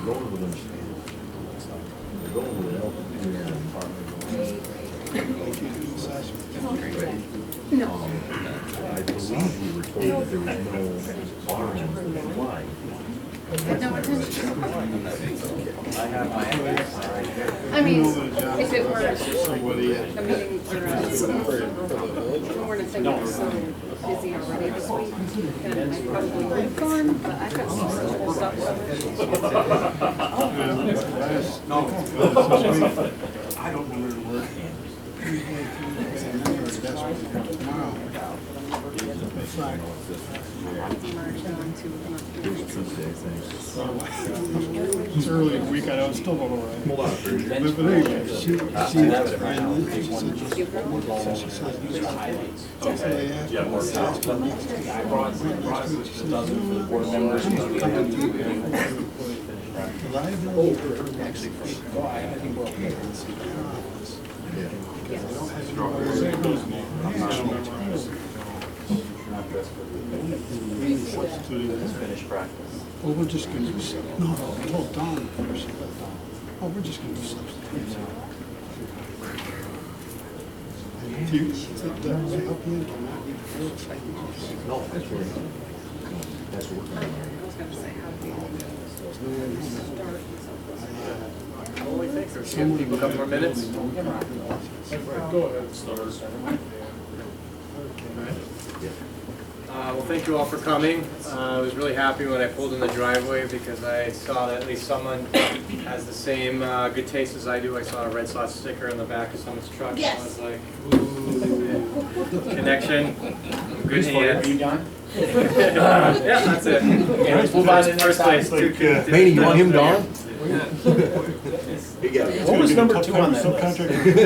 going with them. They're going with help in their department. No. I believe we were told that there was no RNs that applied. I mean, if it were a meeting for us, we're gonna think it's so busy already this week, and I probably would have gone, but I've got some stuff. I don't know where to work. It's early in the week, I know, it's still not all right. Hold on. But anyway, she has a friend, she said, Finish practice. well, we're just going to do something. No, I told Don first. Oh, we're just going to do substitutes. Do you help you? No, that's where, that's what we're I was gonna say, how do we start? Give people a couple more minutes. Go ahead, start. Well, thank you all for coming. I was really happy when I pulled in the driveway because I saw that at least someone has the same good taste as I do. I saw a Red Sox sticker on the back of someone's truck. Yes. And I was like, ooh, connection, good hands. Yeah, that's it. Yeah, let's move on to the next place. topic. Manny, you want him gone? What was number 2 on that list?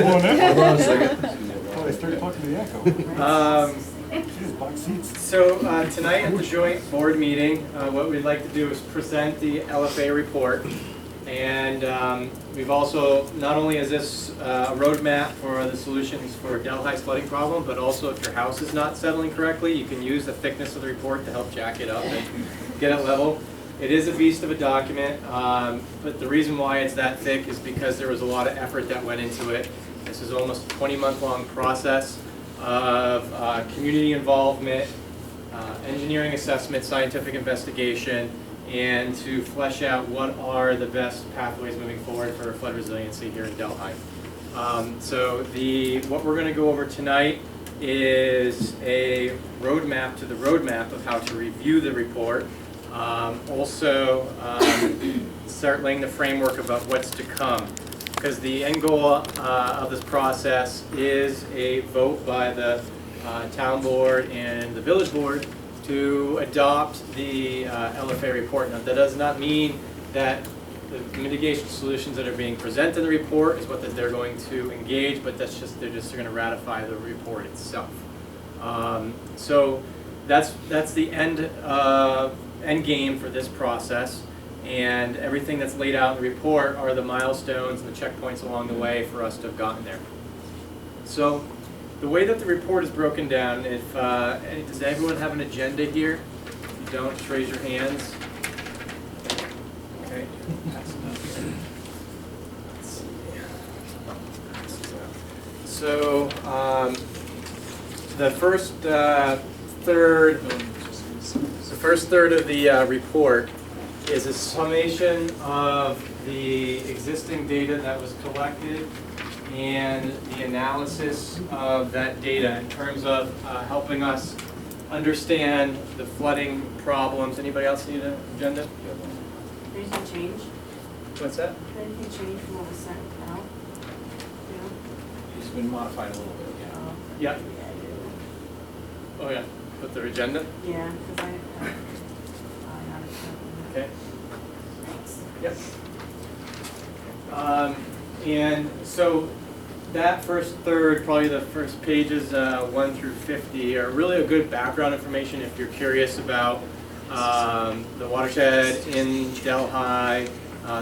Hold on a second. Probably start talking to the echo. So tonight at the joint board meeting, what we'd like to do is present the LFA report. And we've also, not only is this a roadmap for the solutions for Delhi's flooding problem, but also if your house is not settling correctly, you can use the thickness of the report to help jack it up and get it level. It is a beast of a document, but the reason why it's that thick is because there was a lot of effort that went into it. This is almost a 20-month-long process of community involvement, engineering assessment, scientific investigation, and to flesh out what are the best pathways moving forward for flood resiliency here in Delhi. So what we're going to go over tonight is a roadmap to the roadmap of how to review the report. Also, start laying the framework about what's to come. Because the end goal of this process is a vote by the town board and the village board to adopt the LFA report. Now, that does not mean that the mitigation solutions that are being presented in the report is what that they're going to engage, but that's just they're going to ratify the report itself. So that's the end game for this process. And everything that's laid out in the report are the milestones and the checkpoints along the way for us to have gotten there. So the way that the report is broken down, does everyone have an agenda here? If you don't, just raise your hands. Okay. So the first third of the report is a summation of the existing data that was collected and the analysis of that data in terms of helping us understand the flooding problems. Anybody else need an agenda? Anything change? What's that? Anything change from what was sent out? It's been modified a little bit, yeah. Yeah. Oh yeah. With the agenda? Yeah, because I had it. Okay. Thanks. Yep. And so that first third, probably the first pages 1 through 50, are really a good background information if you're curious about the watershed in Delhi,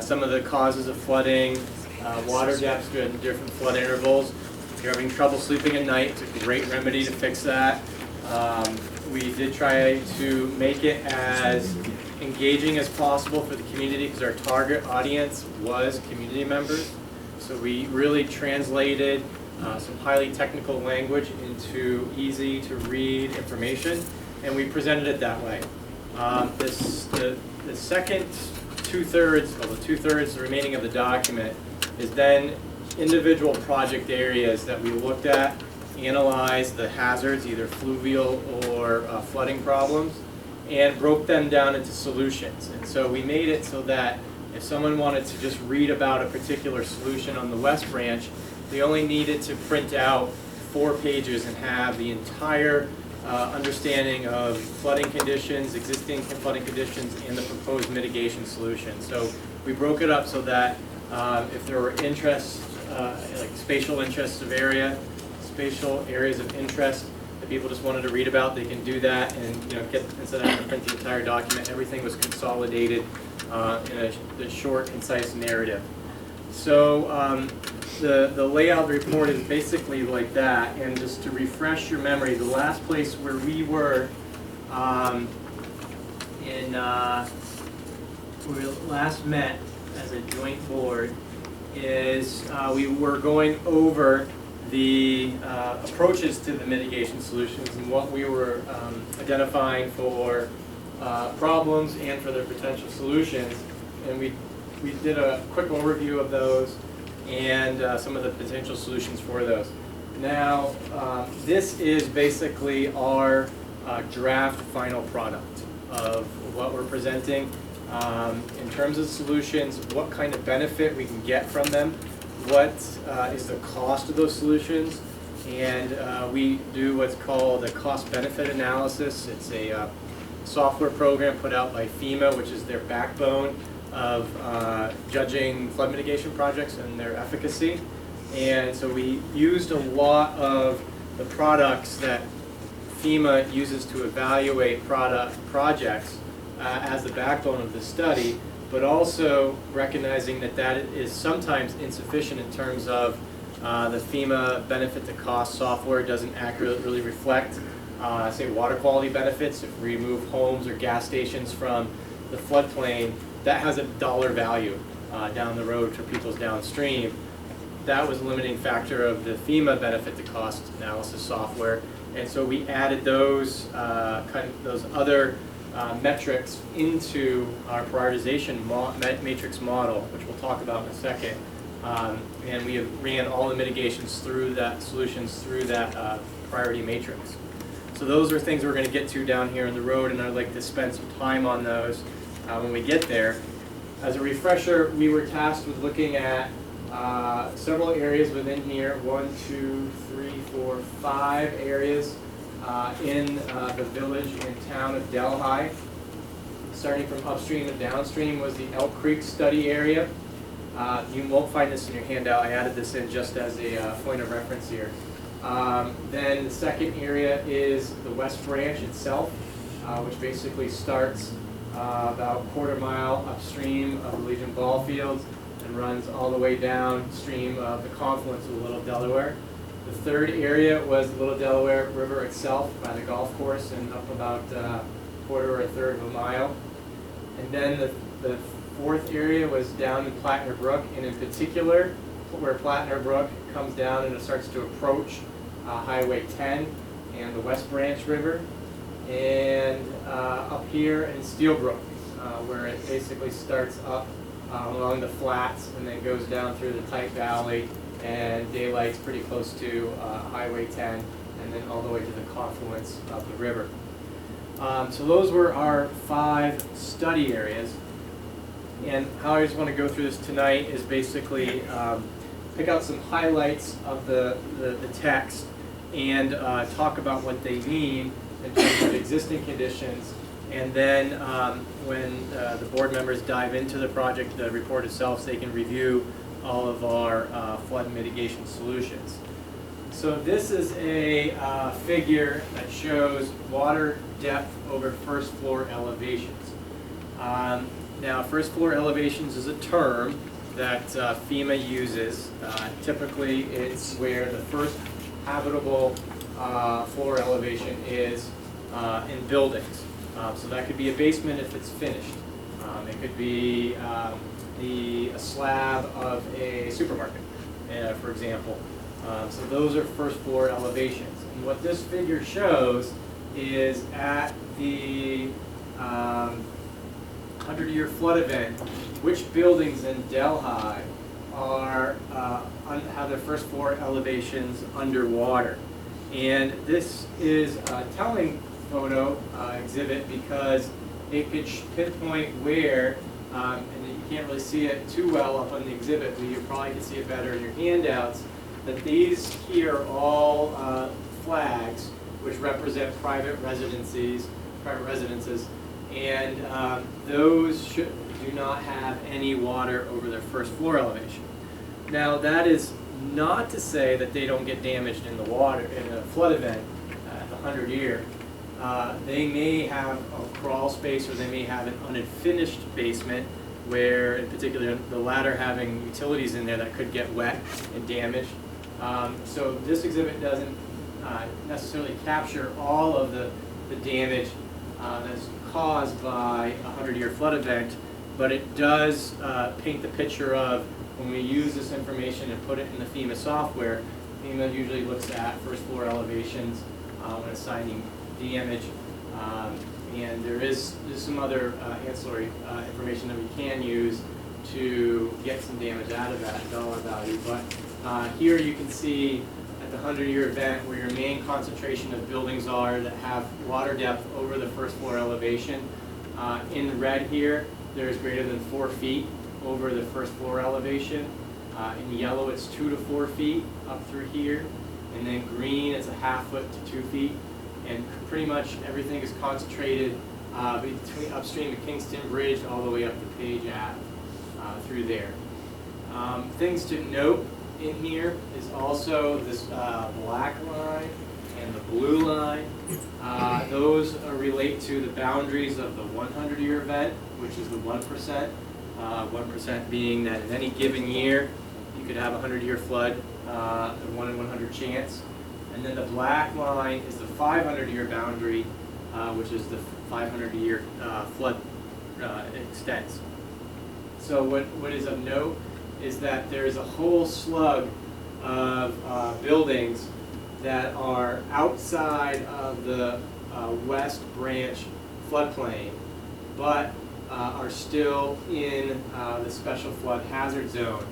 some of the causes of flooding, water depths at different flood intervals. If you're having trouble sleeping at night, it's a great remedy to fix that. We did try to make it as engaging as possible for the community because our target audience was community members. So we really translated some highly technical language into easy to read information, and we presented it that way. The second two-thirds, well, the two-thirds remaining of the document is then individual project areas that we looked at, analyzed the hazards, either fluvial or flooding problems, and broke them down into solutions. And so we made it so that if someone wanted to just read about a particular solution on the West Branch, they only needed to print out 4 pages and have the entire understanding of flooding conditions, existing flooding conditions, and the proposed mitigation solution. So we broke it up so that if there were interests, like spatial areas of interest that people just wanted to read about, they can do that, and instead of having to print the entire document, everything was consolidated in a short, concise narrative. So the layout of the report is basically like that. And just to refresh your memory, the last place where we were we last met as a joint board is we were going over the approaches to the mitigation solutions and what we were identifying for problems and for their potential solutions. And we did a quick overview of those and some of the potential solutions for those. Now, this is basically our draft final product of what we're presenting. In terms of solutions, what kind of benefit we can get from them, what is the cost of those solutions, and we do what's called a cost-benefit analysis. It's a software program put out by FEMA, which is their backbone of judging flood mitigation projects and their efficacy. And so we used a lot of the products that FEMA uses to evaluate projects as the backbone of the study, but also recognizing that that is sometimes insufficient in terms of the FEMA benefit to cost software doesn't accurately reflect, say, water quality benefits. If we remove homes or gas stations from the floodplain, that has a dollar value down the road for people's downstream. That was a limiting factor of the FEMA benefit to cost analysis software, and so we added those those other metrics into our prioritization matrix model, which we'll talk about in a second. And we ran all the mitigations through that, solutions through that priority matrix. So those are things we're going to get to down here on the road, and I'd like to spend some time on those when we get there. As a refresher, we were tasked with looking at several areas within here, 1, 2, 3, 4, 5 areas in the village and town of Delhi. Starting from upstream to downstream was the Elk Creek study area. You won't find this in your handout. I added this in just as a point of reference here. Then the second area is the West Branch itself, which basically starts about a quarter mile upstream of the Legion ball fields and runs all the way downstream of the confluence of the Little Delaware. The third area was the Little Delaware River itself by the golf course and up about a quarter or a third of a mile. And then the fourth area was down in Plattner Brook, and in particular where Plattner Brook comes down and it starts to approach Highway 10 and the West Branch River. And up here in Steel Brook, where it basically starts up along the flats and then goes down through the tight valley, and daylight's pretty close to Highway 10, and then all the way to the confluence of the river. So those were our 5 study areas. And how I just want to go through this tonight is basically pick out some highlights of the text and talk about what they mean in terms of existing conditions. And then when the board members dive into the project, the report itself, so they can review all of our flood mitigation solutions. So this is a figure that shows water depth over first floor elevations. Now, first floor elevations is a term that FEMA uses. Typically, it's where the first habitable floor elevation is in buildings. So that could be a basement if it's finished. It could be a slab of a supermarket, for example. So those are first floor elevations. And what this figure shows is at the 100-year flood event, which buildings in Delhi are have their first floor elevations underwater. And this is a telling photo exhibit because it could pinpoint where, and you can't really see it too well up on the exhibit, but you probably can see it better in your handouts, that these here are all flags which represent private residences, and those do not have any water over their first floor elevation. Now that is not to say that they don't get damaged in the water in a flood event at the 100-year. They may have a crawl space, or they may have an unfinished basement where, in particular, the latter having utilities in there that could get wet and damaged. So this exhibit doesn't necessarily capture all of the damage that's caused by a 100-year flood event, but it does paint the picture of when we use this information and put it in the FEMA software. FEMA usually looks at first floor elevations when assigning damage, and there is some other ancillary information that we can use to get some damage out of that dollar value. But here you can see at the 100-year event where your main concentration of buildings are that have water depth over the first floor elevation. In red here, there's greater than 4 feet over the first floor elevation. In yellow, it's 2 to 4 feet up through here. And then green, it's a ½ foot to 2 feet. And pretty much everything is concentrated between upstream of Kingston Bridge all the way up to Page Ave through there. Things to note in here is also this black line and the blue line. Those relate to the boundaries of the 100-year event, which is the 1%. 1% being that in any given year, you could have a 100-year flood, a 1 in 100 chance. And then the black line is the 500-year boundary, which is the 500-year flood extents. So what is of note is that there is a whole slug of buildings that are outside of the West Branch floodplain, but are still in the special flood hazard zone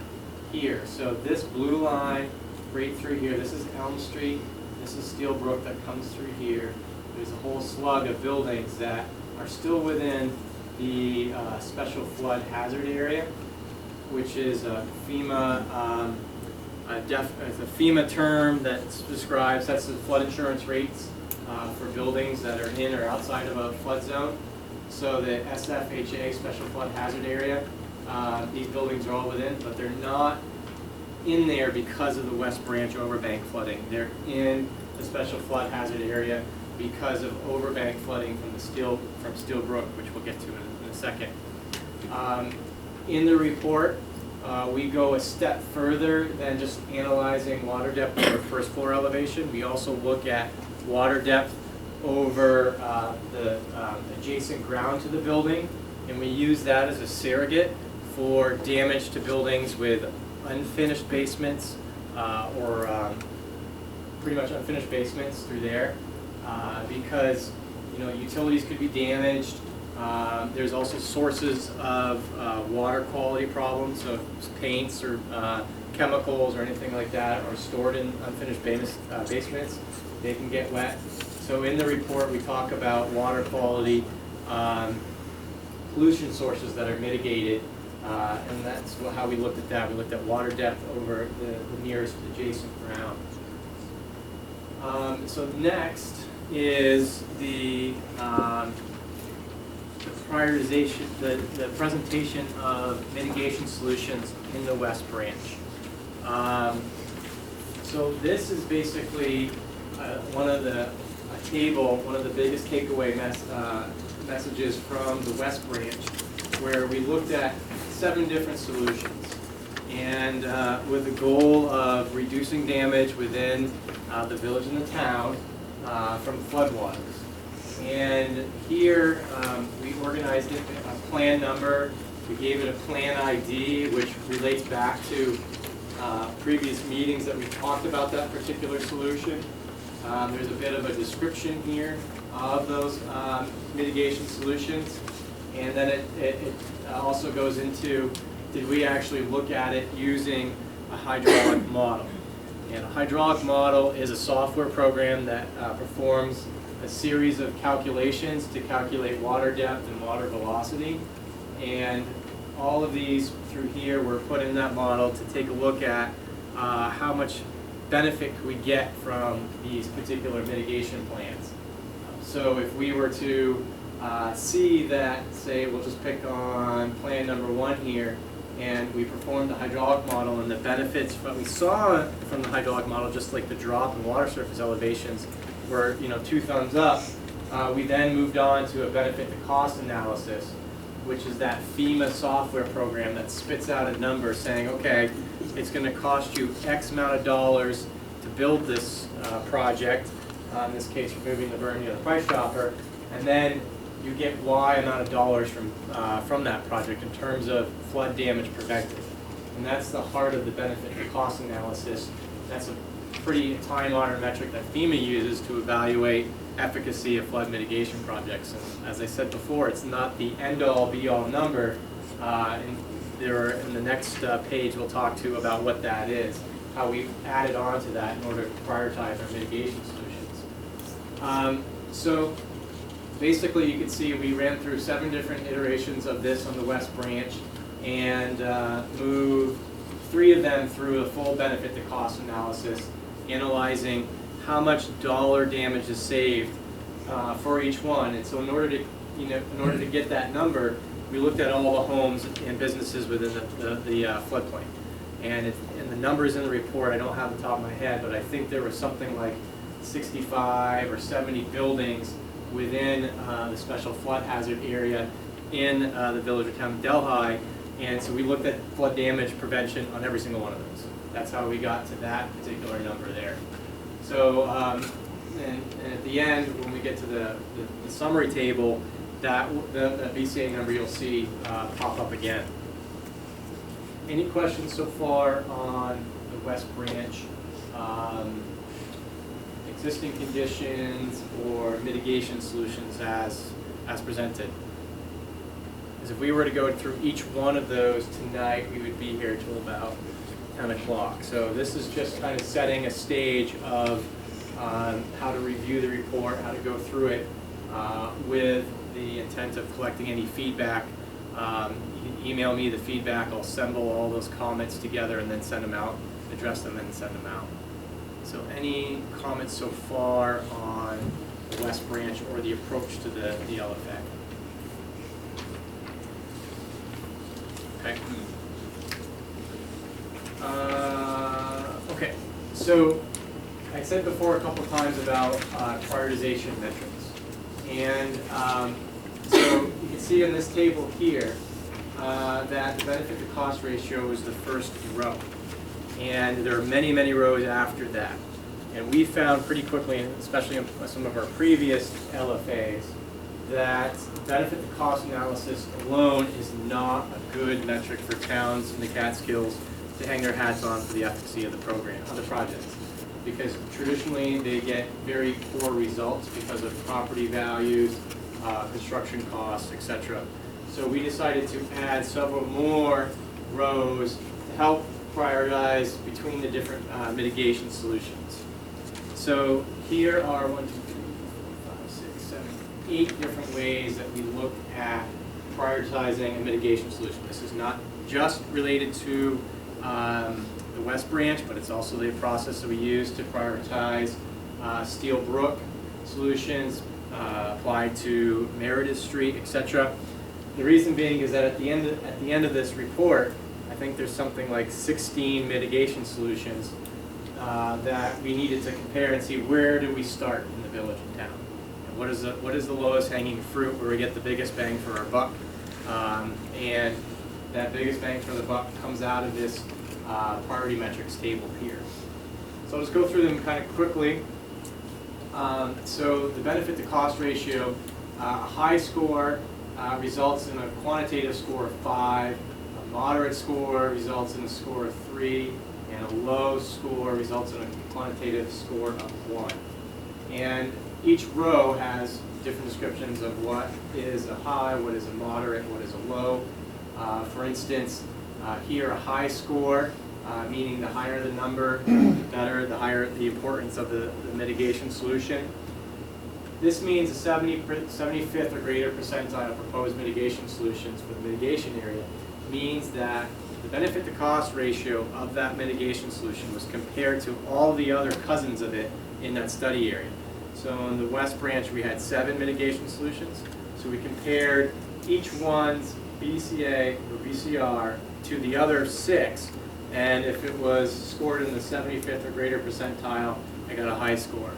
here. So this blue line right through here, this is Elm Street, this is Steel Brook that comes through here. There's a whole slug of buildings that are still within the special flood hazard area, which is a FEMA, it's a FEMA term that describes, that's the flood insurance rates for buildings that are in or outside of a flood zone. So the SFHA, Special Flood Hazard Area, these buildings are all within, but they're not in there because of the West Branch overbank flooding. They're in the Special Flood Hazard Area because of overbank flooding from Steel Brook, which we'll get to in a second. In the report, we go a step further than just analyzing water depth over first floor elevation. We also look at water depth over the adjacent ground to the building, and we use that as a surrogate for damage to buildings with unfinished basements or pretty much unfinished basements through there, because utilities could be damaged. There's also sources of water quality problems, so if paints or chemicals or anything like that are stored in unfinished basements, they can get wet. So in the report we talk about water quality, pollution sources that are mitigated, and that's how we looked at that. We looked at water depth over the nearest adjacent ground. So next is the prioritization, the presentation of mitigation solutions in the West Branch. So this is basically one of the biggest takeaway messages from the West Branch, where we looked at 7 different solutions, and with the goal of reducing damage within the village and the town from floodwaters. And here, we organized it a plan number. We gave it a plan ID, which relates back to previous meetings that we talked about that particular solution. There's a bit of a description here of those mitigation solutions. And then it also goes into, did we actually look at it using a hydraulic model? And a hydraulic model is a software program that performs a series of calculations to calculate water depth and water velocity. And all of these through here were put in that model to take a look at how much benefit could we get from these particular mitigation plans. So if we were to see that, say, we'll just pick on plan number 1 here, and we performed the hydraulic model, and the benefits that we saw from the hydraulic model, just like the drop in water surface elevations, were 2 thumbs up. We then moved on to a benefit to cost analysis, which is that FEMA software program that spits out a number saying, okay, it's going to cost you X amount of dollars to build this project, in this case removing the burn unit, the price chopper, and then you get Y amount of dollars from that project in terms of flood damage prevented. And that's the heart of the benefit to cost analysis. That's a pretty time-honored metric that FEMA uses to evaluate efficacy of flood mitigation projects. And as I said before, it's not the end-all, be-all number. In the next page, we'll talk to you about what that is, how we added on to that in order to prioritize our mitigation solutions. So basically, you can see we ran through 7 different iterations of this on the West Branch and moved 3 of them through a full benefit to cost analysis, analyzing how much dollar damage is saved for each one. And so in order to get that number, we looked at all the homes and businesses within the floodplain. And the numbers in the report, I don't have the top of my head, but I think there was something like 65 or 70 buildings within the special flood hazard area in the village or town of Delhi. And so we looked at flood damage prevention on every single one of those. That's how we got to that particular number there. So, and at the end, when we get to the summary table, that BCA number you'll see pop up again. Any questions so far on the West Branch? Existing conditions or mitigation solutions as presented? Because if we were to go through each one of those tonight, we would be here till about 10 o'clock. So this is just kind of setting a stage of how to review the report, how to go through it with the intent of collecting any feedback. You can email me the feedback. I'll assemble all those comments together and then send them out, address them and send them out. So any comments so far on the West Branch or the approach to the LFA? Okay. Okay, so I said before a couple of times about prioritization metrics. And so you can see in this table here that the benefit to cost ratio is the first row. And there are many, many rows after that. And we found pretty quickly, especially in some of our previous LFAs, that benefit to cost analysis alone is not a good metric for towns in the Catskills to hang their hats on for the efficacy of the program, of the projects. Because traditionally they get very poor results because of property values, construction costs, etc. So we decided to add several more rows to help prioritize between the different mitigation solutions. So here are 1, 2, 3, 4, 5, 6, 7, 8 different ways that we look at prioritizing a mitigation solution. This is not just related to the West Branch, but it's also the process that we use to prioritize Steel Brook solutions applied to Meredith Street, etc. The reason being is that at the end of this report, I think there's something like 16 mitigation solutions that we needed to compare and see where do we start in the village and town. And what is the lowest hanging fruit where we get the biggest bang for our buck? And that biggest bang for the buck comes out of this priority metrics table here. So I'll just go through them kind of quickly. So the benefit to cost ratio, a high score results in a quantitative score of 5, a moderate score results in a score of 3, and a low score results in a quantitative score of 1. And each row has different descriptions of what is a high, what is a moderate, what is a low. For instance, here a high score, meaning the higher the number, the better, the higher the importance of the mitigation solution. This means a 75th or greater percentile of proposed mitigation solutions for the mitigation area means that the benefit to cost ratio of that mitigation solution was compared to all the other cousins of it in that study area. So in the West Branch we had 7 mitigation solutions. So we compared each one's BCA or BCR to the other 6, and if it was scored in the 75th or greater percentile, I got a high score.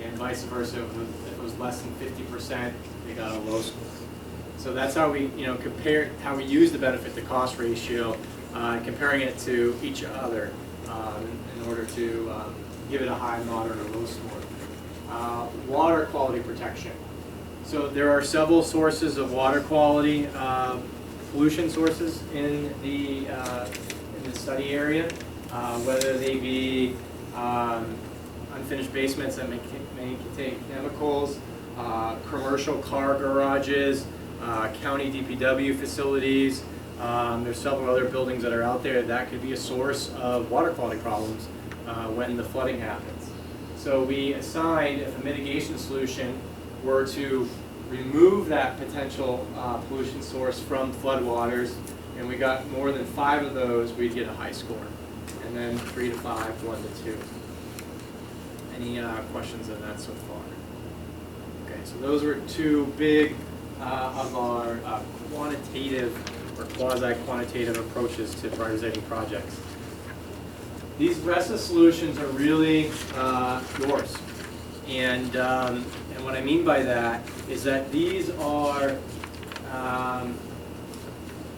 And vice versa, if it was less than 50%, they got a low score. So that's how we, compare, how we use the benefit to cost ratio, comparing it to each other in order to give it a high, moderate, or low score. Water quality protection. So there are several sources of water quality pollution sources in the study area, whether they be unfinished basements that may contain chemicals, commercial car garages, county DPW facilities. There's several other buildings that are out there that could be a source of water quality problems when the flooding happens. So we assigned, if a mitigation solution were to remove that potential pollution source from floodwaters, and we got more than 5 of those, we'd get a high score. And then 3 to 5, 1 to 2. Any questions on that so far? Okay, so those were 2 big of our quantitative or quasi-quantitative approaches to prioritizing projects. These rest of the solutions are really yours. And what I mean by that is that these are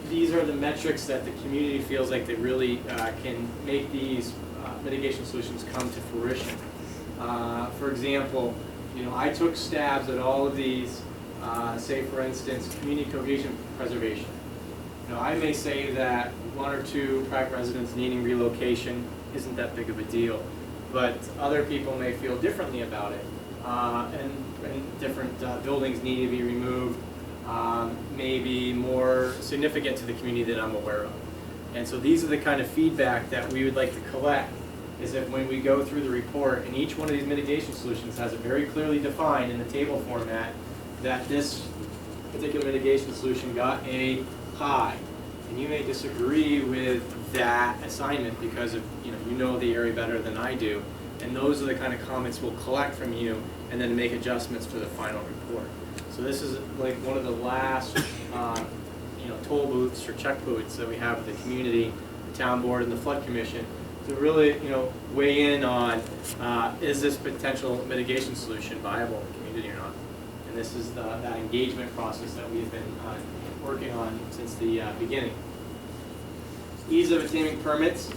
the metrics that the community feels like they really can make these mitigation solutions come to fruition. For example, I took stabs at all of these, say for instance, community cohesion preservation. I may say that 1 or 2 private residents needing relocation isn't that big of a deal, but other people may feel differently about it, and different buildings need to be removed, may be more significant to the community that I'm aware of. And so these are the kind of feedback that we would like to collect, is that when we go through the report, and each one of these mitigation solutions has it very clearly defined in the table format that this particular mitigation solution got a high. And you may disagree with that assignment because of, you know the area better than I do. And those are the kind of comments we'll collect from you and then make adjustments for the final report. So this is like one of the last toll booths or check booths that we have with the community, the town board, and the flood commission to really weigh in on is this potential mitigation solution viable in the community or not. And this is that engagement process that we've been working on since the beginning. Ease of obtaining permits.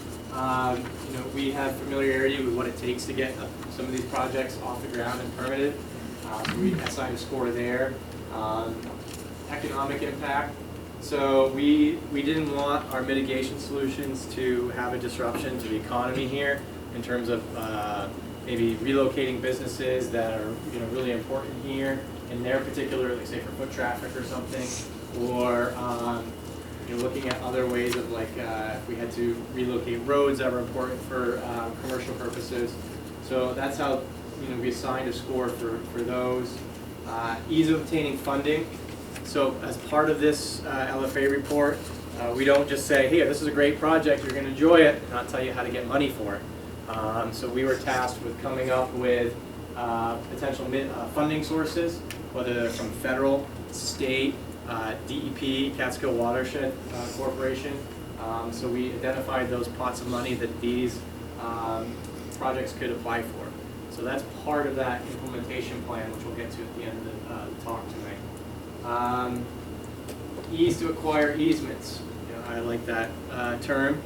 We have familiarity with what it takes to get some of these projects off the ground and permitted. So we assigned a score there. Economic impact. So we didn't want our mitigation solutions to have a disruption to the economy here in terms of maybe relocating businesses that are really important here in their particular, like say for foot traffic or something, or looking at other ways of if we had to relocate roads that were important for commercial purposes. So that's how we assigned a score for those. Ease of obtaining funding. So as part of this LFA report, we don't just say, hey, this is a great project, you're going to enjoy it, and not tell you how to get money for it. So we were tasked with coming up with potential funding sources, whether they're from federal, state, DEP, Catskill Watershed Corporation. So we identified those pots of money that these projects could apply for. So that's part of that implementation plan, which we'll get to at the end of the talk tonight. Ease to acquire easements. I like that term.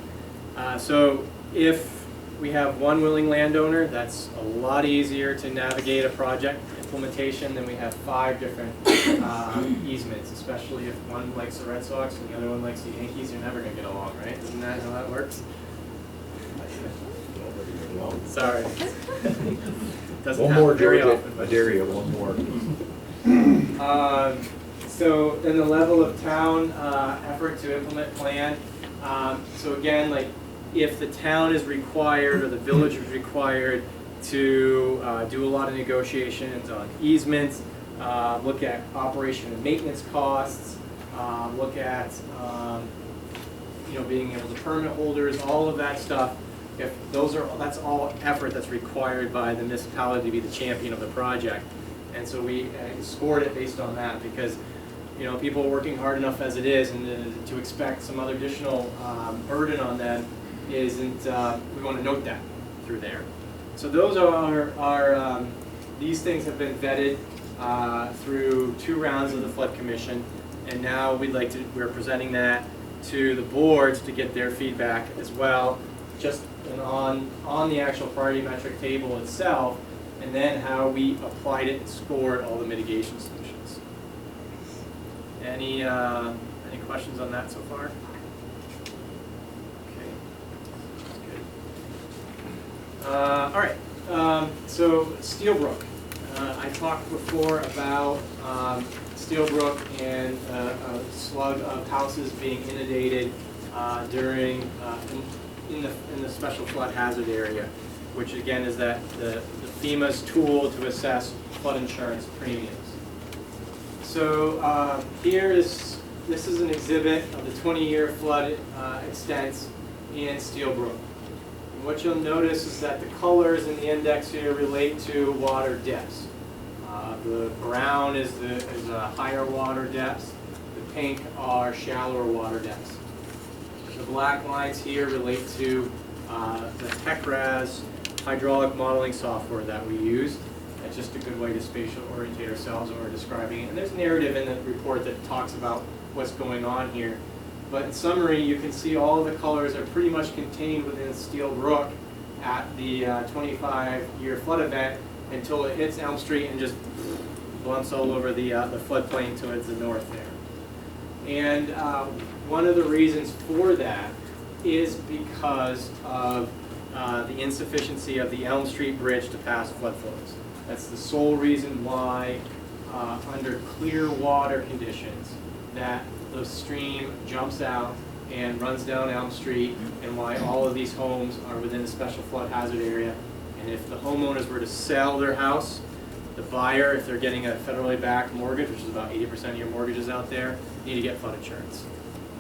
So if we have one willing landowner. That's a lot easier to navigate a project implementation than we have 5 different easements, especially if one likes the Red Sox and the other one likes the Yankees. You're never going to get along, right? Isn't that how that works? Sorry. Doesn't One more, happen very Georgia. often. Adaria, one more. So then the level of town effort to implement plan. So again, like if the town is required or the village is required to do a lot of negotiations on easements, look at operation and maintenance costs, look at being able to permit holders, all of that stuff. If that's all effort that's required by the municipality to be the champion of the project. And so we scored it based on that because people are working hard enough as it is, and to expect some other additional burden on them isn't, we want to note that through there. So those are these things have been vetted through 2 rounds of the Flood Commission, and now we're presenting that to the boards to get their feedback as well, just on the actual priority metric table itself, and then how we applied it and scored all the mitigation solutions. Any questions on that so far? Okay, good. All right. So Steelbrook. I talked before about Steelbrook and a slug of houses being inundated during in the special flood hazard area, which again is the FEMA's tool to assess flood insurance premiums. So this is an exhibit of the 20-year flood extents in Steelbrook. And what you'll notice is that the colors in the index here relate to water depths. The brown is higher water depths. The pink are shallower water depths. The black lines here relate to the TechRAS hydraulic modeling software that we use. It's just a good way to spatial orientate ourselves when we're describing it. And there's a narrative in the report that talks about what's going on here. But in summary, you can see all of the colors are pretty much contained within Steelbrook at the 25-year flood event until it hits Elm Street and just blunts all over the floodplain towards the north there. And one of the reasons for that is because of the insufficiency of the Elm Street Bridge to pass flood flows. That's the sole reason why, under clear water conditions, that the stream jumps out and runs down Elm Street, and why all of these homes are within the special flood hazard area. And if the homeowners were to sell their house, the buyer, if they're getting a federally backed mortgage, which is about 80% of your mortgages out there, need to get flood insurance.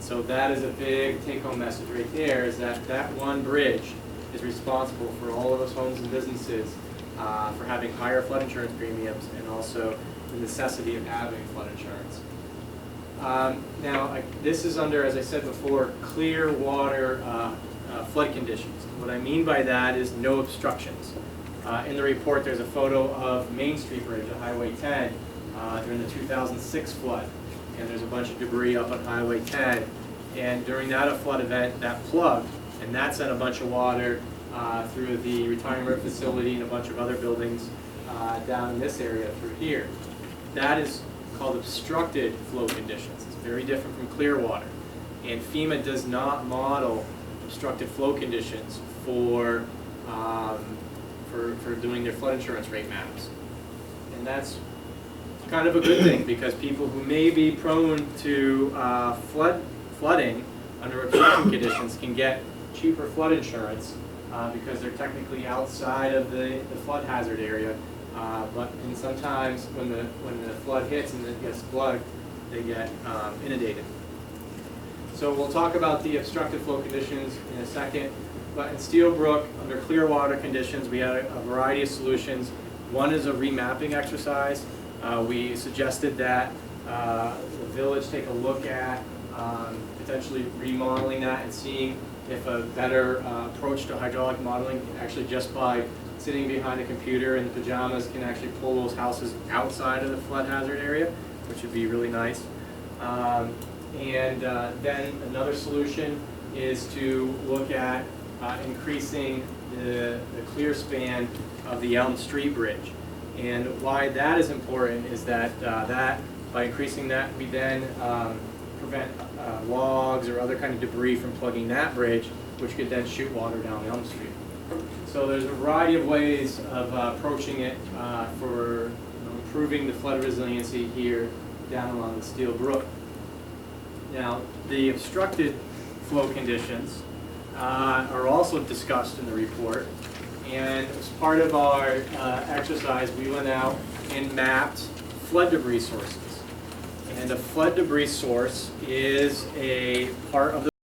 So that is a big take-home message right there, is that that one bridge is responsible for all of those homes and businesses for having higher flood insurance premiums, and also the necessity of having flood insurance. Now, this is under, as I said before, clear water flood conditions. What I mean by that is no obstructions. In the report, there's a photo of Main Street Bridge at Highway 10 during the 2006 flood. And there's a bunch of debris up on Highway 10. And during that flood event, that plugged, and that sent a bunch of water through the retirement facility and a bunch of other buildings down in this area through here. That is called obstructed flow conditions. It's very different from clear water. And FEMA does not model obstructed flow conditions for doing their flood insurance rate maps. And that's kind of a good thing, because people who may be prone to flooding under obstruction conditions can get cheaper flood insurance because they're technically outside of the flood hazard area. And sometimes when the flood hits and it gets plugged, they get inundated. So we'll talk about the obstructed flow conditions in a second. But in Steelbrook, under clear water conditions, we had a variety of solutions. One is a remapping exercise. We suggested that the village take a look at potentially remodeling that and seeing if a better approach to hydraulic modeling, actually just by sitting behind a computer in pajamas, can actually pull those houses outside of the flood hazard area, which would be really nice. Then another solution is to look at increasing the clear span of the Elm Street Bridge. And why that is important is that, by increasing that, we then prevent logs or other kind of debris from plugging that bridge, which could then shoot water down Elm Street. So there's a variety of ways of approaching it for improving the flood resiliency here down along the Steel Brook. Now, the obstructed flow conditions are also discussed in the report. And as part of our exercise, we went out and mapped flood debris sources. And a flood debris source is a part of the